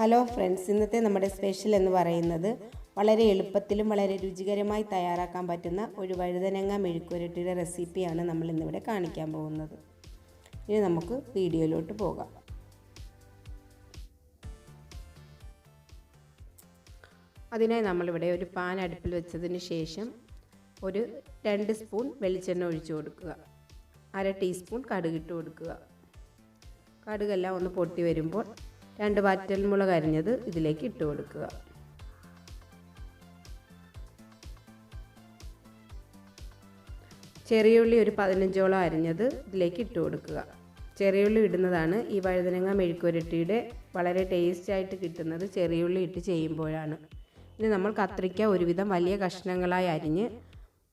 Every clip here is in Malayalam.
ഹലോ ഫ്രണ്ട്സ്, ഇന്നത്തെ നമ്മുടെ സ്പെഷ്യൽ എന്ന് പറയുന്നത് വളരെ എളുപ്പത്തിലും വളരെ രുചികരമായി തയ്യാറാക്കാൻ പറ്റുന്ന ഒരു വഴുതനങ്ങ മെഴുക്കുവരട്ടിയുടെ റെസിപ്പിയാണ് നമ്മൾ ഇന്നിവിടെ കാണിക്കാൻ പോകുന്നത്. ഇനി നമുക്ക് വീഡിയോയിലോട്ട് പോകാം. അതിനായി നമ്മളിവിടെ ഒരു പാൻ അടുപ്പിൽ വെച്ചതിന് ശേഷം ഒരു 2 സ്പൂൺ വെളിച്ചെണ്ണ ഒഴിച്ചു കൊടുക്കുക. 1/2 ടീസ്പൂൺ കടുകിട്ട് കൊടുക്കുക. കടുകെല്ലാം ഒന്ന് പൊട്ടി വരുമ്പോൾ 2 വറ്റൽമുളക് അരിഞ്ഞത് ഇതിലേക്ക് ഇട്ട് കൊടുക്കുക. ചെറിയുള്ളി ഒരു 15ഓളം അരിഞ്ഞത് ഇതിലേക്ക് ഇട്ട് കൊടുക്കുക. ചെറിയുള്ളി ഇടുന്നതാണ് ഈ വഴുതനങ്ങ മെഴുക്കുവരട്ടിയുടെ വളരെ ടേസ്റ്റായിട്ട് കിട്ടുന്നത്. ചെറിയുള്ളി ഇട്ട് ചെയ്യുമ്പോഴാണ്. ഇനി നമ്മൾ കത്രിക്ക ഒരുവിധം വലിയ കഷ്ണങ്ങളായി അരിഞ്ഞ്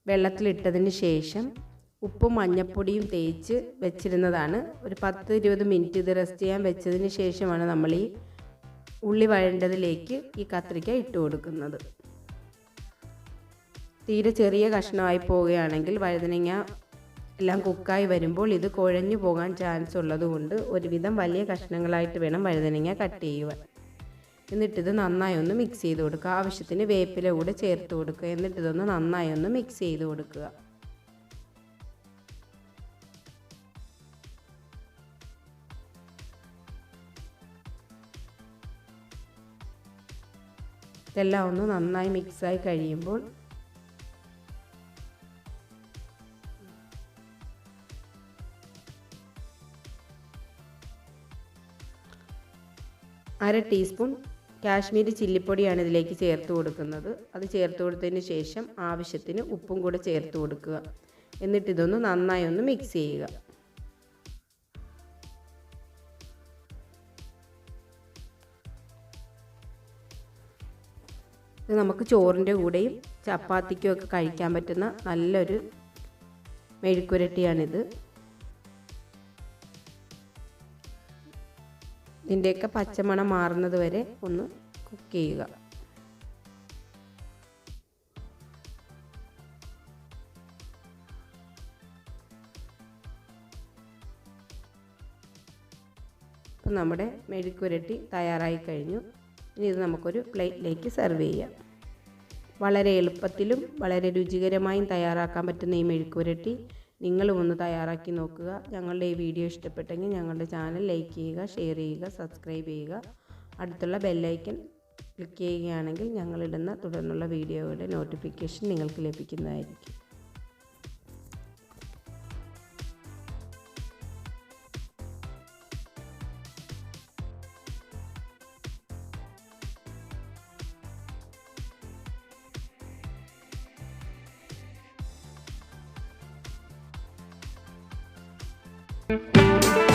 വെള്ളത്തിലിട്ടതിന് ശേഷം ഉപ്പും മഞ്ഞൾപ്പൊടിയും തേച്ച് വെച്ചിരുന്നതാണ്. ഒരു 10-20 മിനിറ്റ് ഇത് റെസ്റ്റ് ചെയ്യാൻ വെച്ചതിന് ശേഷമാണ് നമ്മൾ ഈ ഉള്ളി വഴണ്ടതിലേക്ക് ഈ കത്രിക്ക ഇട്ട് കൊടുക്കുന്നത്. തീരെ ചെറിയ കഷ്ണമായി പോവുകയാണെങ്കിൽ വഴുതനങ്ങ എല്ലാം കുക്കായി വരുമ്പോൾ ഇത് കുഴഞ്ഞു പോകാൻ ചാൻസ് ഉള്ളതുകൊണ്ട് ഒരുവിധം വലിയ കഷ്ണങ്ങളായിട്ട് വേണം വഴുതനങ്ങ കട്ട് ചെയ്യുവാൻ. എന്നിട്ടിത് നന്നായി ഒന്ന് മിക്സ് ചെയ്ത് കൊടുക്കുക. ആവശ്യത്തിന് വേപ്പില കൂടെ ചേർത്ത് കൊടുക്കുക. എന്നിട്ടിതൊന്ന് നന്നായി ഒന്ന് മിക്സ് ചെയ്ത് കൊടുക്കുക. ഇതെല്ലാം ഒന്ന് നന്നായി മിക്സായി കഴിയുമ്പോൾ അര ടീസ്പൂൺ കാശ്മീരി ചില്ലിപ്പൊടിയാണ് ഇതിലേക്ക് ചേർത്ത് കൊടുക്കുന്നത്. അത് ചേർത്ത് കൊടുത്തതിന് ശേഷം ആവശ്യത്തിന് ഉപ്പും കൂടെ ചേർത്ത് കൊടുക്കുക. എന്നിട്ടിതൊന്ന് നന്നായി ഒന്ന് മിക്സ് ചെയ്യുക. ഇത് നമുക്ക് ചോറിൻ്റെ കൂടെയും ചപ്പാത്തിക്കും ഒക്കെ കഴിക്കാൻ പറ്റുന്ന നല്ലൊരു മെഴുക്കുവരട്ടിയാണിത്. ഇതിൻ്റെയൊക്കെ പച്ചമണം മാറുന്നത് വരെ ഒന്ന് കുക്ക് ചെയ്യുക. അപ്പം നമ്മുടെ മെഴുക്കുവരട്ടി തയ്യാറായി കഴിഞ്ഞു. ഇനി ഇത് നമുക്കൊരു പ്ലേറ്റിലേക്ക് സെർവ് ചെയ്യാം. വളരെ എളുപ്പത്തിലും വളരെ രുചികരമായും തയ്യാറാക്കാൻ പറ്റുന്ന ഈ മെഴുക്കുവരട്ടി നിങ്ങളും ഒന്ന് തയ്യാറാക്കി നോക്കുക. ഞങ്ങളുടെ ഈ വീഡിയോ ഇഷ്ടപ്പെട്ടെങ്കിൽ ഞങ്ങളുടെ ചാനൽ ലൈക്ക് ചെയ്യുക, ഷെയർ ചെയ്യുക, സബ്സ്ക്രൈബ് ചെയ്യുക. അടുത്തുള്ള ബെല്ലൈക്കൺ ക്ലിക്ക് ചെയ്യുകയാണെങ്കിൽ ഞങ്ങളിടുന്ന തുടർന്നുള്ള വീഡിയോയുടെ നോട്ടിഫിക്കേഷൻ നിങ്ങൾക്ക് ലഭിക്കുന്നതായിരിക്കും. Thank you.